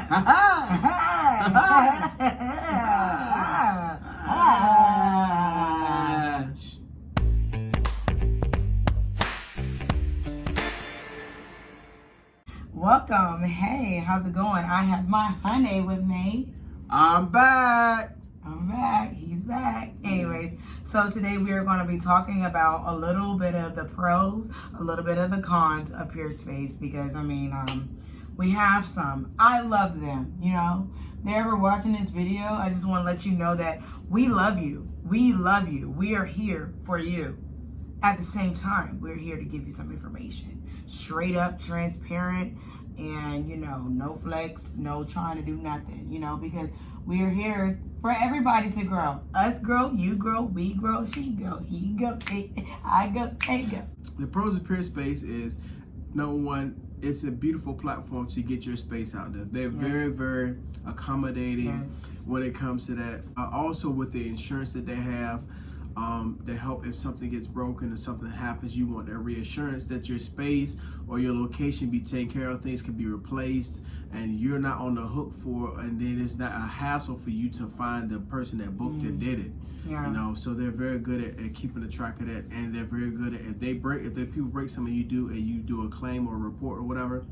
Welcome. Hey, how's it going? I have my honey with me. I'm back. I'm back. He's back. Anyways, so today we are going to be talking about a little bit of the pros, a little bit of the cons of Peerspace, because we have some. I love them. You know, they're ever watching this video, I just want to let you know that we love you. We love you. We are here for you. At the same time, we're here to give you some information. Straight up, transparent, and, you know, no flex, no trying to do nothing, you know, because we are here for everybody to grow. Us grow, you grow, we grow, she go, he go, I go, they go. The pros of Peerspace is, number one, it's a beautiful platform to get your space out there. They're very, very accommodating when it comes to that. Also, with the insurance that they have, they help if something gets broken or something happens. You want that reassurance that your space or your location be taken care of, things can be replaced, and you're not on the hook for, and then it's not a hassle for you to find the person that booked it, did it. Yeah. You know, so they're very good at keeping a track of that, and they're very good at if the people break something you do a claim or a report or whatever,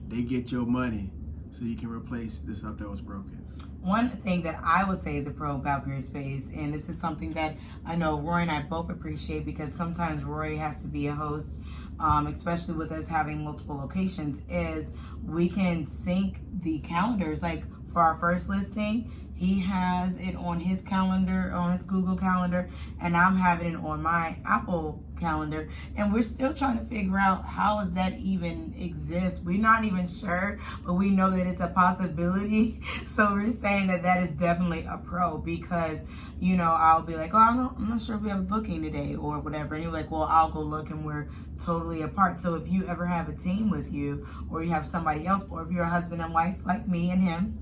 they get your money so you can replace the stuff that was broken. One thing that I would say is a pro about Peerspace, and this is something that I know Roy and I both appreciate, because sometimes Roy has to be a host, especially with us having multiple locations, is we can sync the calendars. Like for our first listing, he has it on his calendar, on his Google calendar, and I'm having it on my Apple calendar, and we're still trying to figure out how does that even exist. We're not even sure, but we know that it's a possibility. So we're saying that that is definitely a pro, because, you know, I'll be like, oh, I'm not sure if we have a booking today or whatever, and you're like, well, I'll go look, and we're totally apart. So if you ever have a team with you, or you have somebody else, or if you're a husband and wife like me and him,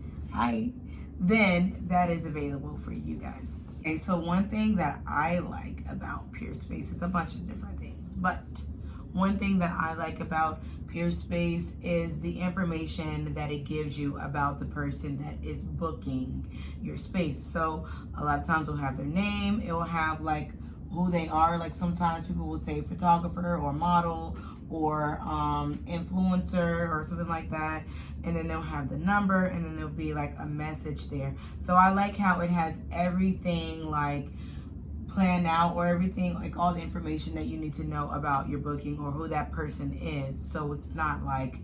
then that is available for you guys. Okay, so one thing that I like about Peerspace is a bunch of different things, but one thing that I like about Peerspace is the information that it gives you about the person that is booking your space. So a lot of times we'll have their name, it will have like who they are. Like sometimes people will say photographer or model or influencer or something like that, and then they'll have the number, and then there'll be like a message there. So I like how it has everything like planned out, or everything, like all the information that you need to know about your booking or who that person is. So it's not like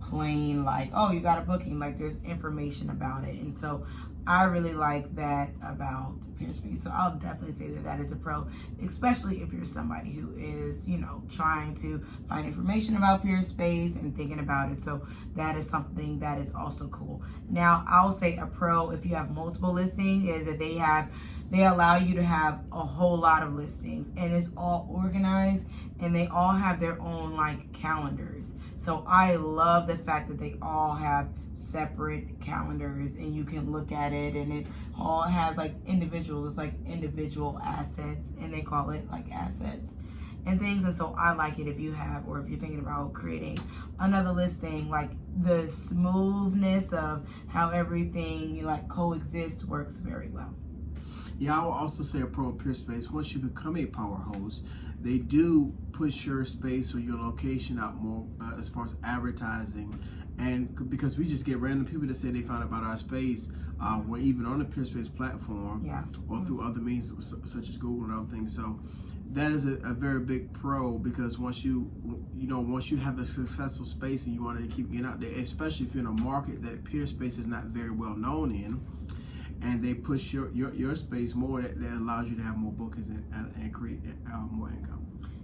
plain like, oh, you got a booking. Like there's information about it. And so I really like that about Peerspace. So I'll definitely say that that is a pro, especially if you're somebody who is, you know, trying to find information about Peerspace and thinking about it. So that is something that is also cool. Now, I'll say a pro if you have multiple listings is that they allow you to have a whole lot of listings, and it's all organized, and they all have their own like calendars. So I love the fact that they all have separate calendars, and you can look at it, and it all has like individuals. It's like individual assets, and they call it like assets and things. And so I like it if you have, or if you're thinking about creating another listing, like the smoothness of how everything like coexists works very well. Yeah, I will also say a pro of Peerspace, once you become a power host, they do push your space or your location out more as far as advertising. And because we just get random people that say they found out about our space, we're even on the Peerspace platform, or through other means such as Google and other things. So that is a very big pro, because once you have a successful space and you want to keep getting out there, especially if you're in a market that Peerspace is not very well known in, and they push your space more, that allows you to have more bookings and create more income.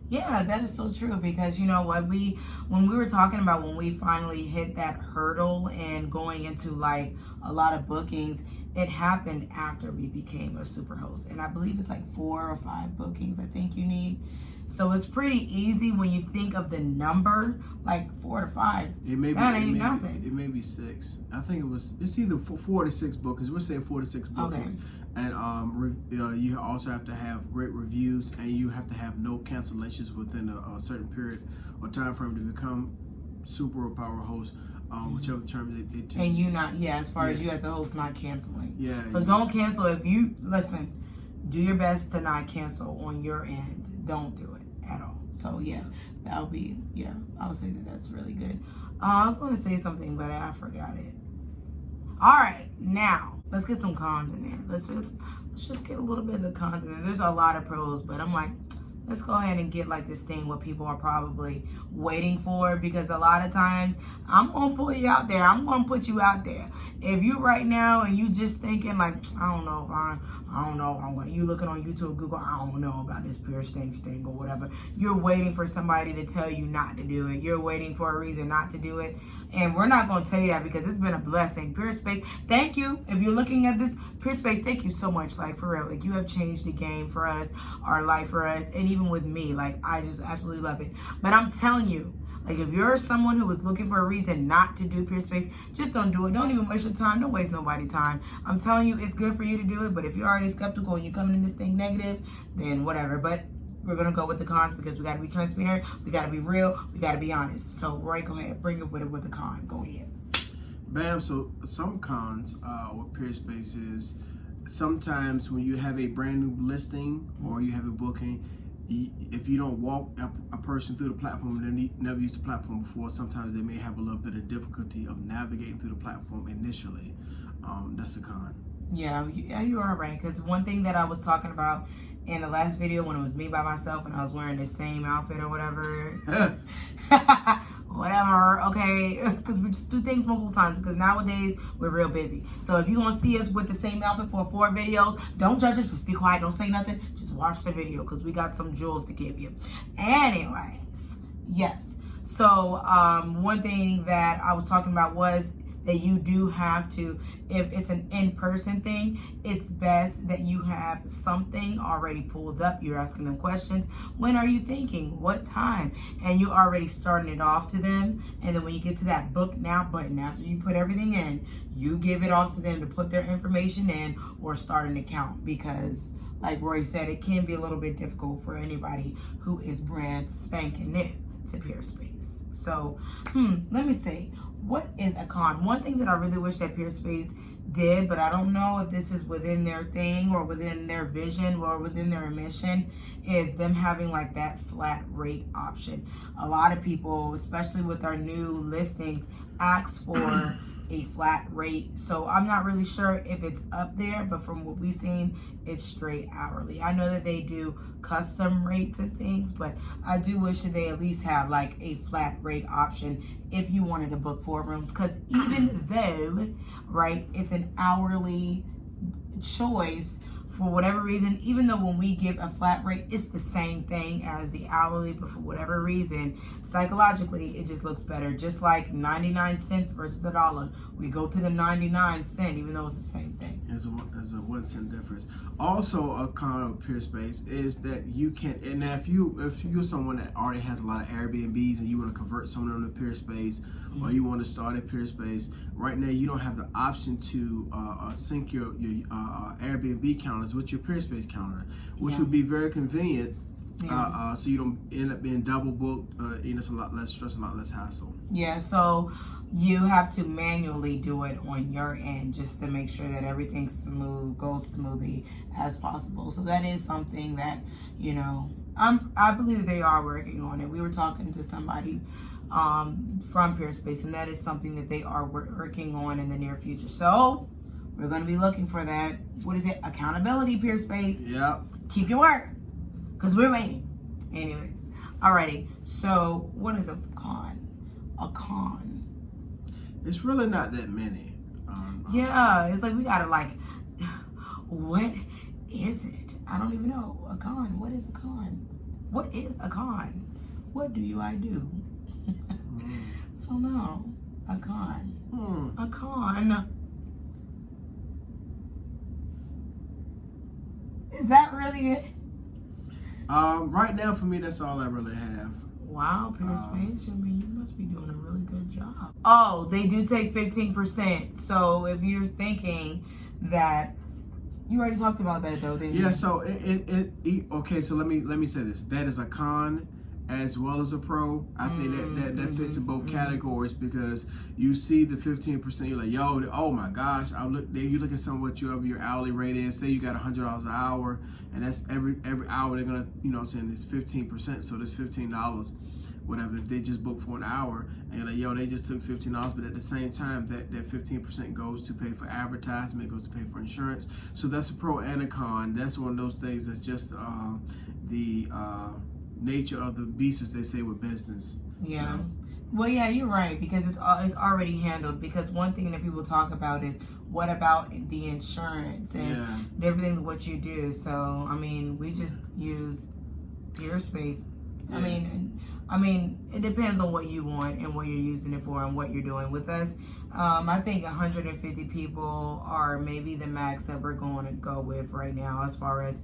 Yeah, that is so true, because you know what, when we were talking about when we finally hit that hurdle and going into like a lot of bookings, it happened after we became a super host, and I believe it's like 4 or 5 bookings I think you need. So it's pretty easy when you think of the number, like 4 to 5. That ain't nothing. It may be 6. I think it's either 4 to 6 bookings. We're saying 4 to 6 bookings. Okay. And you also have to have great reviews, and you have to have no cancellations within a certain period or time frame to become super power host. whichever term it took. And you not, as far as you as a host not canceling. Yeah. So don't cancel. If you, listen, do your best to not cancel on your end. Don't do it at all. So that'll be, I would say that's really good. I was going to say something, but I forgot it. All right, now let's get some cons in there. Let's just get a little bit of the cons in there. There's a lot of pros, but I'm like, let's go ahead and get like this thing what people are probably waiting for, because a lot of times I'm gonna pull you out there. I'm gonna put you out there. If you right now and you just thinking like, I don't know if I'm you looking on YouTube, Google, I don't know about this Peerspace thing or whatever. You're waiting for somebody to tell you not to do it. You're waiting for a reason not to do it. And we're not gonna tell you that because it's been a blessing. Peerspace, thank you. If you're looking at this, Peerspace, thank you so much. Like, for real, like, you have changed the game for us, our life for us, and even with me, like, I just absolutely love it. But I'm telling you, like, if you're someone who is looking for a reason not to do Peerspace, just don't do it. Don't even waste your time. Don't waste nobody's time. I'm telling you, it's good for you to do it, but if you're already skeptical and you're coming in this thing negative, then whatever. But we're going to go with the cons because we got to be transparent, we got to be real, we got to be honest. So, Roy, go ahead. Bring it with the con. Go ahead. Bam. So, some cons with Peerspace is sometimes when you have a brand new listing or you have a booking, if you don't walk a person through the platform and they never used the platform before, sometimes they may have a little bit of difficulty of navigating through the platform initially. That's a con. Yeah, you are right. Because one thing that I was talking about in the last video when it was me by myself and I was wearing the same outfit or whatever. Whatever, okay? Because we just do things multiple times because nowadays we're real busy. So if you're going to see us with the same outfit for 4 videos, don't judge us. Just be quiet. Don't say nothing. Just watch the video because we got some jewels to give you. Anyways, yes. So one thing that I was talking about was that you do have to, if it's an in-person thing, it's best that you have something already pulled up. You're asking them questions. When are you thinking? What time? And you're already starting it off to them. And then when you get to that book now button, after you put everything in, you give it off to them to put their information in or start an account. Because like Roy said, it can be a little bit difficult for anybody who is brand spanking new to Peerspace. So, let me see. What is a con? One thing that I really wish that Peerspace did, but I don't know if this is within their thing or within their vision or within their mission, is them having like that flat rate option. A lot of people, especially with our new listings, ask for a flat rate. So I'm not really sure if it's up there, but from what we've seen, it's straight hourly. I know that they do custom rates and things, but I do wish that they at least have like a flat rate option if you wanted to book 4 rooms. Because even though, right, it's an hourly choice, for whatever reason, even though when we give a flat rate, it's the same thing as the hourly, but for whatever reason, psychologically, it just looks better. Just like 99 cents versus $1. We go to the 99 cent, even though it's the same thing. There's a 1 cent difference. Also, a con of Peerspace is that you can, and now if you're someone that already has a lot of Airbnbs and you want to convert someone to Peerspace, or you want to start at Peerspace, right now you don't have the option to sync your Airbnb counters with your Peerspace counter, which would be very convenient. So you don't end up being double booked, and it's a lot less stress, a lot less hassle. Yeah, so you have to manually do it on your end just to make sure that everything goes smoothly as possible. So that is something that, you know, I believe they are working on it. We were talking to somebody from Peerspace, and that is something that they are working on in the near future. So we're going to be looking for that. What is it? Accountability, Peerspace. Yeah. Keep your word, because we're waiting. Anyways, alrighty. So what is a con? A con. It's really not that many. Yeah, it's like we gotta like, what is it? I don't even know. A con. What is a con? What is a con? What do I do? I don't know. A con. A con. Is that really it? Right now for me, that's all I really have. Wow, Peerspace, I mean, you must be doing a really good job. Oh, they do take 15%. So if you're thinking that, you already talked about that though, didn't you? Yeah. So okay. So let me say this. That is a con, as well as a pro, I think that fits in both categories, because you see the 15%, you're like, yo, oh my gosh, you look at some of what your hourly rate is. Say you got $100 an hour, and that's every hour they're gonna, you know what I'm saying, it's 15%, so that's $15. Whatever, if they just book for an hour, and you're like, yo, they just took $15, but at the same time, that 15% goes to pay for advertisement, goes to pay for insurance. So that's a pro and a con. That's one of those things that's just the nature of the beast, as they say, with business. Yeah. So. Well, yeah, you're right, because it's already handled. Because one thing that people talk about is, what about the insurance and everything's what you do. So, I mean, we just use Peerspace. Yeah. I mean, it depends on what you want and what you're using it for and what you're doing with us. I think 150 people are maybe the max that we're going to go with right now, as far as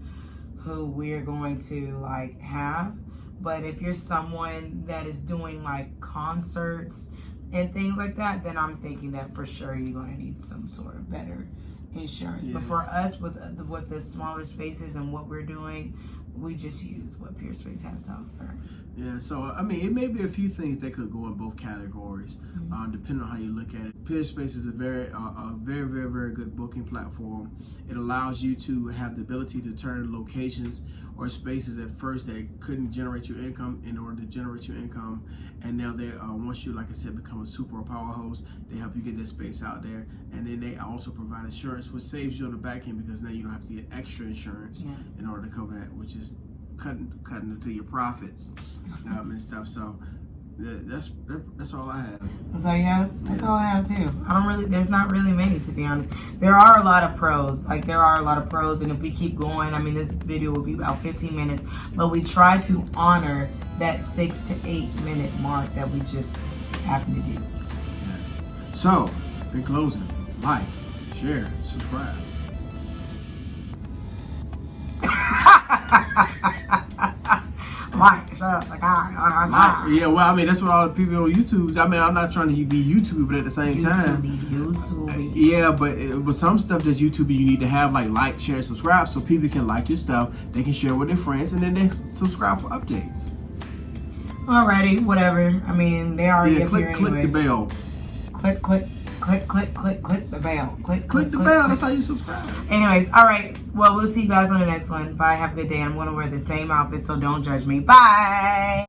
who we're going to like have. But if you're someone that is doing like concerts and things like that, then I'm thinking that for sure you're going to need some sort of better insurance. Yeah. But for us, with the smaller spaces and what we're doing, we just use what Peerspace has to offer. Yeah, so I mean, it may be a few things that could go in both categories, depending on how you look at it. Peerspace is a very, very good booking platform. It allows you to have the ability to turn locations or spaces at first that couldn't generate your income in order to generate your income, and now they once you, like I said, become a super power host, they help you get that space out there, and then they also provide insurance, which saves you on the back end, because now you don't have to get extra insurance in order to cover that, which is cutting into your profits and stuff. So that's all I have. That's all you have? That's all I have too. There's not really many, to be honest. There are a lot of pros. And if we keep going, I mean, this video will be about 15 minutes, but we try to honor that 6 to 8 minute mark that we just happen to do. Yeah. So, in closing, like, share, subscribe. Yeah, well, I mean, that's what all the people on YouTube. I mean, I'm not trying to be YouTuber, but at the same time, yeah, but with some stuff that's YouTube, you need to have like, share, subscribe, so people can like your stuff. They can share with their friends, and then they subscribe for updates. Alrighty, whatever. I mean, they already up here anyways. Click the bell. Click the bell. Click the bell. That's how you subscribe. Anyways, all right. Well, we'll see you guys on the next one. Bye. Have a good day. I'm going to wear the same outfit, so don't judge me. Bye.